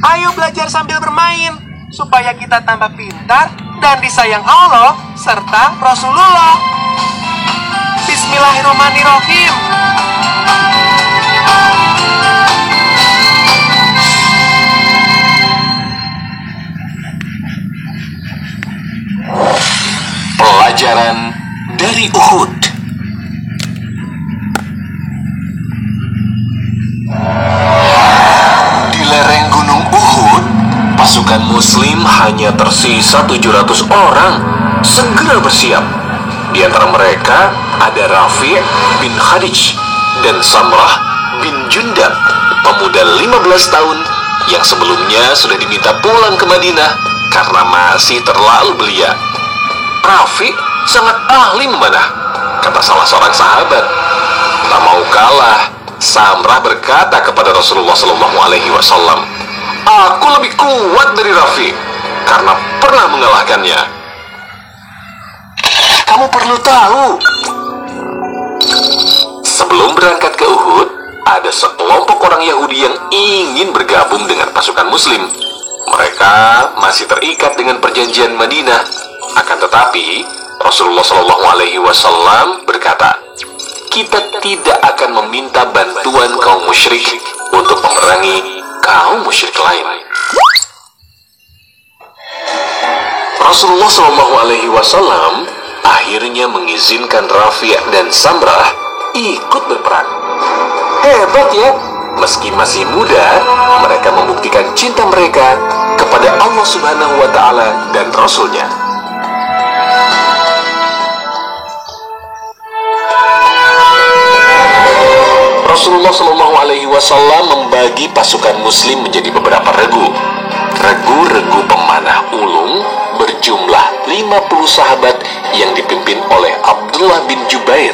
Ayo belajar sambil bermain, supaya kita tambah pintar dan disayang Allah serta Rasulullah. Bismillahirrahmanirrahim. Pelajaran dari Uhud. Di lereng Gunung Uhud, pasukan Muslim hanya tersisa 700 orang. Segera bersiap. Di antara mereka ada Rafi' bin Khadij dan Samrah bin Jundab, pemuda 15 tahun yang sebelumnya sudah diminta pulang ke Madinah karena masih terlalu belia. Rafi' sangat ahli memanah, kata salah seorang sahabat. Tak mau kalah, Samrah berkata kepada Rasulullah SAW, "Aku lebih kuat dari Rafi' karena pernah mengalahkannya." Kamu perlu tahu, sebelum berangkat ke Uhud, ada sekelompok orang Yahudi yang ingin bergabung dengan pasukan Muslim. Mereka masih terikat dengan perjanjian Madinah. Akan tetapi, Rasulullah SAW berkata, "Kita tidak akan meminta bantuan kaum musyrik untuk memerangi kaum musyrik lain." Rasulullah SAW akhirnya mengizinkan Rafi' dan Samrah ikut berperang. Hebat ya, meski masih muda, mereka membuktikan cinta mereka kepada Allah Subhanahu wa Ta'ala dan Rasul-Nya. Rasulullah SAW membagi pasukan Muslim menjadi beberapa regu. Regu-regu pemanah ulung berjumlah 50 sahabat yang dipimpin oleh Abdullah bin Jubair.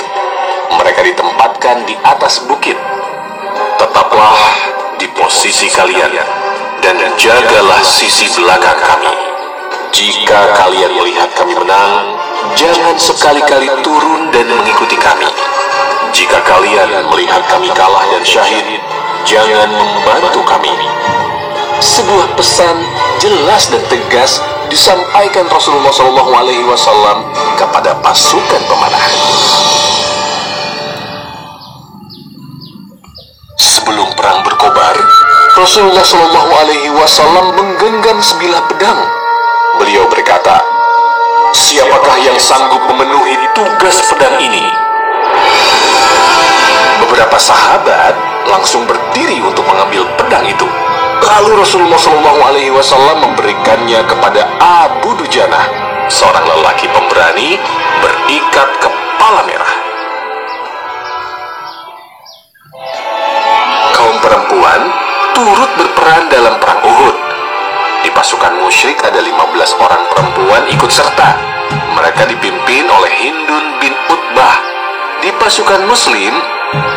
Mereka ditempatkan di atas bukit. "Tetaplah di posisi kalian dan jagalah sisi belakang kami. Jika kalian melihat kami menang, jangan sekali-kali turun dan mengikuti kami. Jika kalian melihat kami kalah dan syahid, jangan membantu kami." Sebuah pesan jelas dan tegas disampaikan Rasulullah SAW kepada pasukan pemanah. Sebelum perang berkobar, Rasulullah SAW menggenggam sebilah pedang. Beliau berkata, "Siapakah yang sanggup memenuhi tugas pedang ini?" Beberapa sahabat langsung berdiri untuk mengambil pedang itu. Lalu Rasulullah SAW memberikannya kepada Abu Dujanah, seorang lelaki pemberani berikat kepala merah. Kaum perempuan turut berperan dalam perang Uhud. Di pasukan musyrik ada 15 orang perempuan ikut serta. Mereka dipimpin oleh Hindun bin Utbah. Di pasukan Muslim,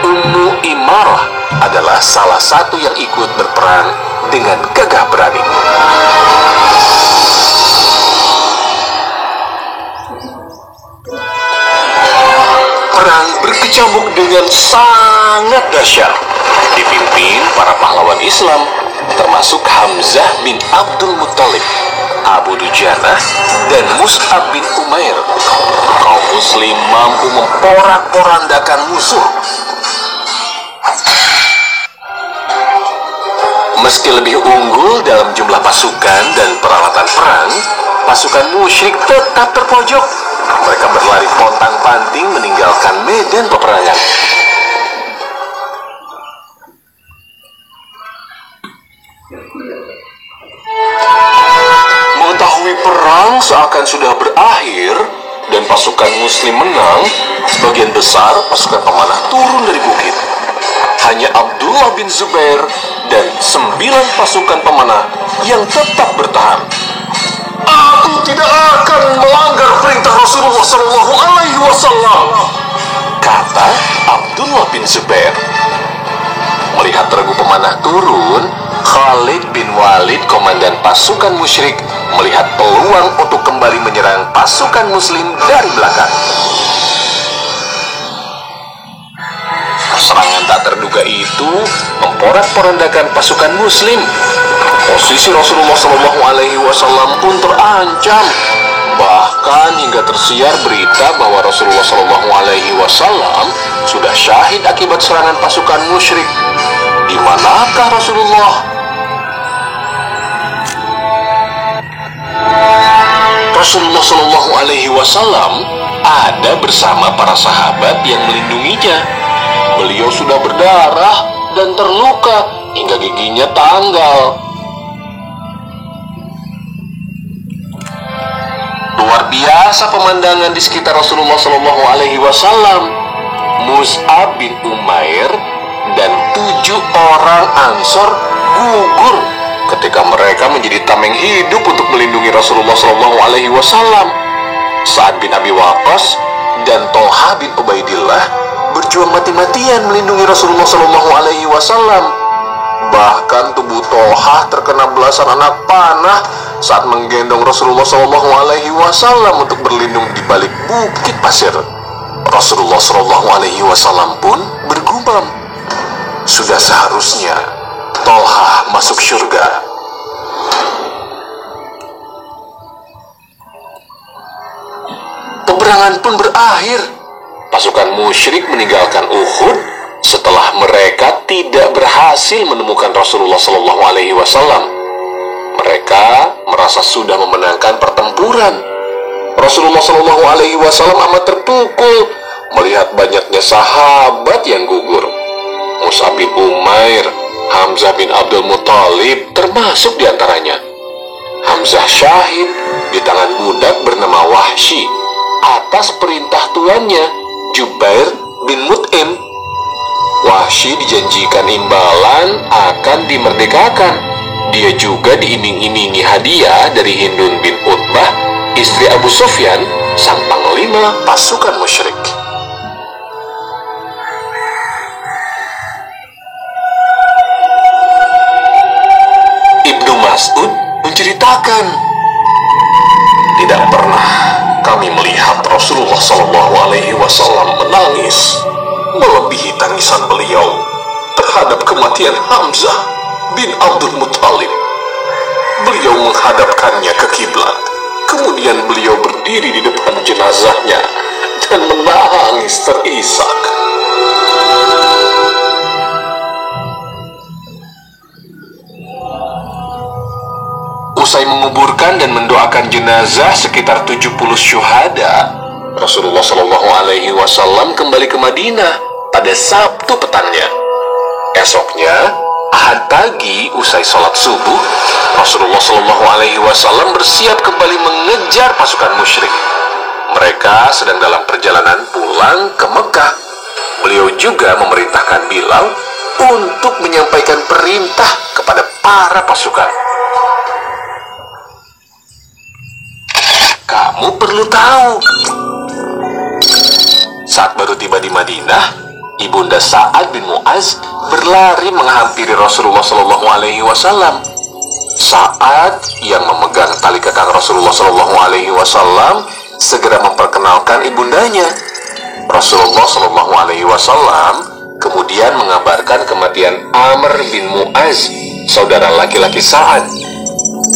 Ummu Imarah adalah salah satu yang ikut berperang dengan gagah berani. Perang berkecamuk dengan sangat dahsyat, dipimpin para pahlawan Islam, termasuk Hamzah bin Abdul Muttalib, Abu Dujanah, dan Mus'ab bin Umair. Kaum Muslim mampu memporak-porandakan musuh. Meski lebih unggul dalam jumlah pasukan dan peralatan perang, pasukan musyrik tetap terpojok. Mereka berlari pontang-panting meninggalkan medan peperangan. Mengetahui perang seakan sudah berakhir dan pasukan Muslim menang, sebagian besar pasukan pemanah turun dari bukit. Hanya Abdullah bin Zubair dan 9 pasukan pemanah yang tetap bertahan. "Aku tidak akan melanggar perintah Rasulullah SAW," kata Abdullah bin Zubair. Melihat regu pemanah turun, Khalid bin Walid, komandan pasukan musyrik, melihat peluang untuk kembali menyerang pasukan Muslim dari belakang. Serangan tak terduga itu memporak-porandakan pasukan Muslim. Posisi Rasulullah Shallallahu Alaihi Wasallam pun terancam. Bahkan hingga tersiar berita bahwa Rasulullah Shallallahu Alaihi Wasallam sudah syahid akibat serangan pasukan musyrik. Di manakah Rasulullah? Rasulullah Shallallahu Alaihi Wasallam ada bersama para sahabat yang melindunginya. Beliau sudah berdarah dan terluka hingga giginya tanggal. Luar biasa pemandangan di sekitar Rasulullah Shallallahu Alaihi Wasallam. Mus'ab bin Umair dan 7 orang Ansor gugur ketika mereka menjadi tameng hidup untuk melindungi Rasulullah Shallallahu Alaihi Wasallam. Sa'ad bin Abi Waqqas dan Thalhah bin Ubaidillah berjuang mati-matian melindungi Rasulullah Shallallahu Alaihi Wasallam. Bahkan tubuh Thalhah terkena belasan anak panah saat menggendong Rasulullah Shallallahu Alaihi Wasallam untuk berlindung di balik bukit pasir. Rasulullah Shallallahu Alaihi Wasallam pun bergumam, sudah seharusnya Thalhah masuk surga. Peperangan pun berakhir. Pasukan musyrik meninggalkan Uhud setelah mereka tidak berhasil menemukan Rasulullah Shallallahu Alaihi Wasallam. Mereka merasa sudah memenangkan pertempuran. Rasulullah Shallallahu Alaihi Wasallam amat terpukul melihat banyaknya sahabat yang gugur. Mus'ab bin Umair, Hamzah bin Abdul Muthalib termasuk diantaranya. Hamzah syahid di tangan budak bernama Wahsy atas perintah tuannya Jubair bin Mut'im. Wahsy dijanjikan imbalan akan dimerdekakan. Dia juga diiming-imingi hadiah dari Hindun bin Utbah, istri Abu Sufyan, sang panglima pasukan musyrik. Ibnu Mas'ud menceritakan, tidak pernah kami melihat Rasulullah Shallallahu Alaihi Wasallam menangis melebihi tangisan beliau terhadap kematian Hamzah bin Abdul Muthalib. Beliau menghadapkannya ke kiblat, kemudian beliau berdiri di depan jenazahnya dan menangis terisak. Usai menguburkan dan mendoakan jenazah sekitar 70 syuhada, Rasulullah Shallallahu Alaihi Wasallam kembali ke Madinah pada Sabtu petangnya. Esoknya, Ahad pagi, usai sholat subuh, Rasulullah Shallallahu Alaihi Wasallam bersiap kembali mengejar pasukan musyrik. Mereka sedang dalam perjalanan pulang ke Mekah. Beliau juga memerintahkan Bilal untuk menyampaikan perintah kepada para pasukan. Kamu perlu tahu, saat baru tiba di Madinah, Ibunda Sa'ad bin Mu'az berlari menghampiri Rasulullah Shallallahu Alaihi Wasallam. Sa'ad yang memegang tali kekang Rasulullah Shallallahu Alaihi Wasallam segera memperkenalkan ibundanya. Rasulullah Shallallahu Alaihi Wasallam kemudian mengabarkan kematian Amr bin Mu'az, saudara laki-laki Sa'ad.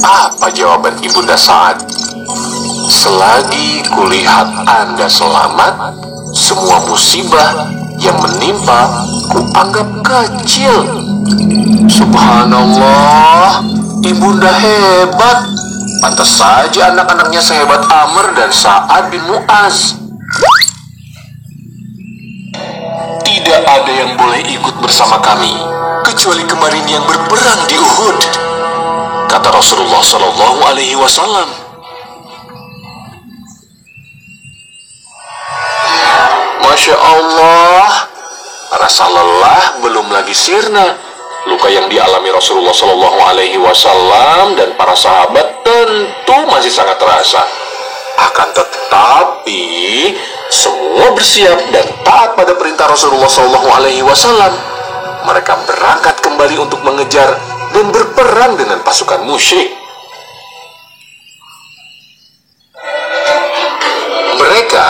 Apa jawaban Ibunda Sa'ad? Selagi kulihat Anda selamat, semua musibah yang menimpa kuanggap kecil. Subhanallah, ibunda hebat. Pantas saja anak-anaknya sehebat Amr dan Sa'ad bin Mu'az. Tidak ada yang boleh ikut bersama kami kecuali kemarin yang berperang di Uhud, kata Rasulullah Shallallahu Alaihi Wasallam. Masya Allah, rasa lelah belum lagi sirna. Luka yang dialami Rasulullah Shallallahu Alaihi Wasallam dan para sahabat tentu masih sangat terasa. Akan tetapi, semua bersiap dan taat pada perintah Rasulullah Shallallahu Alaihi Wasallam. Mereka berangkat kembali untuk mengejar dan berperang dengan pasukan musyrik. Mereka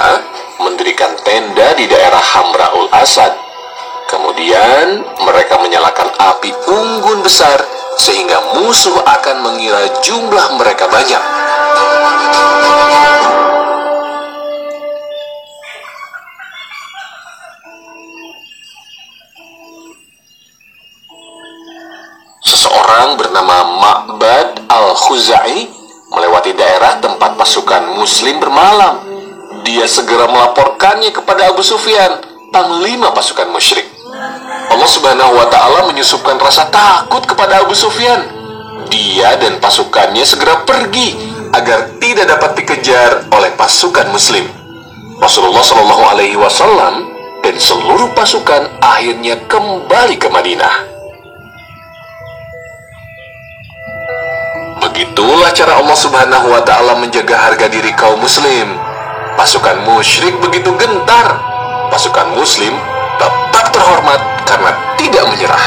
mendirikan tenda di daerah Hamra'ul Asad. Kemudian mereka menyalakan api unggun besar sehingga musuh akan mengira jumlah mereka banyak. Seseorang bernama Ma'bad al-Khuzai melewati daerah tempat pasukan muslim bermalam. Dia segera melaporkannya kepada Abu Sufyan, panglima pasukan musyrik. Allah Subhanahu wa Ta'ala menyusupkan rasa takut kepada Abu Sufyan. Dia dan pasukannya segera pergi agar tidak dapat dikejar oleh pasukan muslim. Rasulullah Shallallahu Alaihi Wasallam dan seluruh pasukan akhirnya kembali ke Madinah. Begitulah cara Allah Subhanahu wa Ta'ala menjaga harga diri kaum muslim. Pasukan musyrik begitu gentar, pasukan muslim tetap terhormat karena tidak menyerah.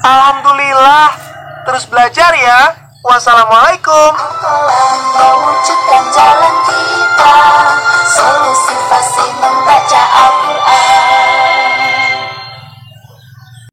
Alhamdulillah. Terus belajar ya. Wassalamualaikum. Mewujudkan jalan